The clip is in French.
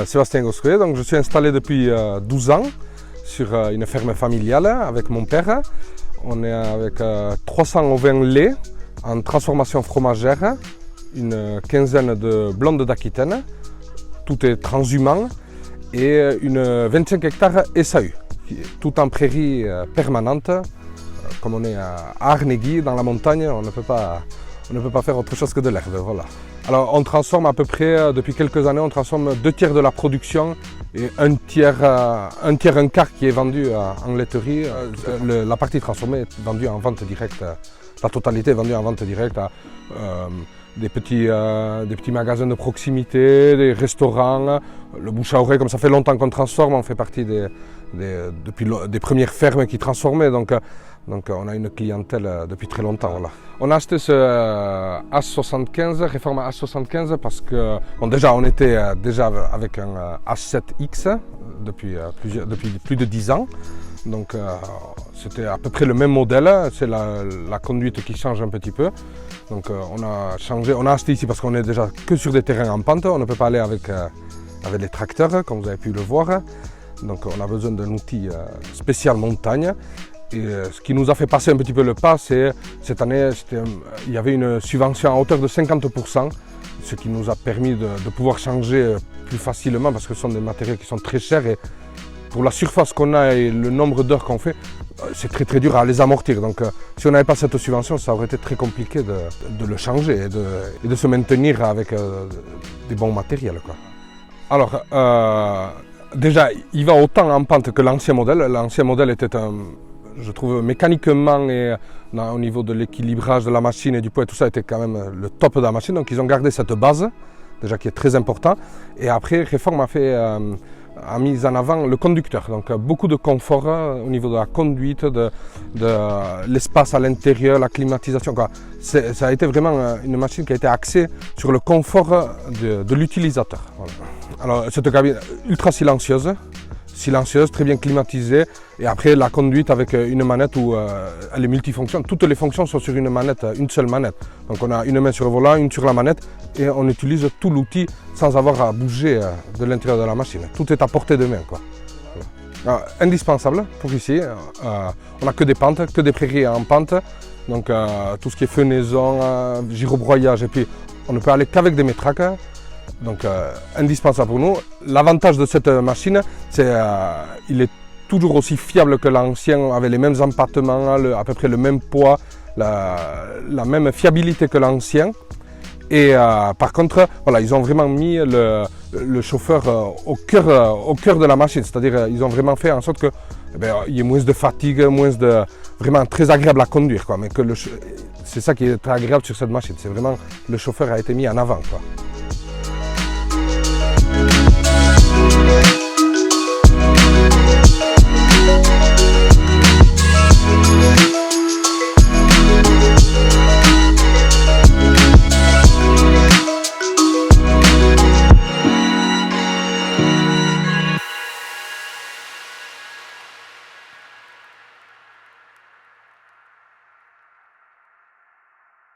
Sébastien Gossuet, donc je suis installé depuis 12 ans sur une ferme familiale avec mon père. On est avec 300 ovins lait en transformation fromagère, une quinzaine de blondes d'Aquitaine, tout est transhumant, et une 25 hectares SAU, tout en prairie permanente. Comme on est à Arnegui, dans la montagne, on ne peut pas faire autre chose que de l'herbe. Voilà. Alors on transforme à peu près, depuis quelques années, on transforme 2 tiers de la production et un quart qui est vendu en laiterie. La partie transformée est vendue en vente directe, la totalité est vendue en vente directe à des petits magasins de proximité, des restaurants, le bouche à oreille. Comme ça fait longtemps qu'on transforme, on fait partie des premières fermes qui transformaient. Donc on a une clientèle depuis très longtemps. Voilà. On a acheté ce AS75, Réforme AS75, parce que déjà on était déjà avec un A7X depuis plus de 10 ans. Donc c'était à peu près le même modèle, c'est la conduite qui change un petit peu. Donc on a acheté ici parce qu'on est déjà que sur des terrains en pente, on ne peut pas aller avec les tracteurs comme vous avez pu le voir. Donc on a besoin d'un outil spécial montagne. Et ce qui nous a fait passer un petit peu le pas, c'est cette année, il y avait une subvention à hauteur de 50%, ce qui nous a permis de pouvoir changer plus facilement parce que ce sont des matériaux qui sont très chers et pour la surface qu'on a et le nombre d'heures qu'on fait, c'est très dur à les amortir. Donc si on n'avait pas cette subvention, ça aurait été très compliqué de le changer et de se maintenir avec des bons matériels, quoi. Alors déjà, il va autant en pente que l'ancien modèle. L'ancien modèle était je trouve mécaniquement et au niveau de l'équilibrage de la machine et du poids et tout ça était quand même le top de la machine. Donc ils ont gardé cette base, déjà qui est très important. Et après, Réforme a mis en avant le conducteur. Donc beaucoup de confort au niveau de la conduite, de l'espace à l'intérieur, la climatisation, quoi. Ça a été vraiment une machine qui a été axée sur le confort de l'utilisateur. Voilà. Alors cette cabine ultra silencieuse, très bien climatisée, et après la conduite avec une manette où elle est multifonction. Toutes les fonctions sont sur une seule manette. Donc on a une main sur le volant, une sur la manette, et on utilise tout l'outil sans avoir à bouger de l'intérieur de la machine. Tout est à portée de main, quoi. Alors, indispensable pour ici. On n'a que des pentes, que des prairies en pente. Donc tout ce qui est fenaison, girobroyage, et puis on ne peut aller qu'avec des métraques. Donc indispensable pour nous. L'avantage de cette machine, c'est qu'il est toujours aussi fiable que l'ancien, avec les mêmes empattements, à peu près le même poids, la même fiabilité que l'ancien. Et par contre, voilà, ils ont vraiment mis le chauffeur au cœur de la machine, c'est-à-dire ils ont vraiment fait en sorte qu'il y ait moins de fatigue, vraiment très agréable à conduire, quoi. Mais c'est ça qui est très agréable sur cette machine, c'est vraiment le chauffeur a été mis en avant, quoi.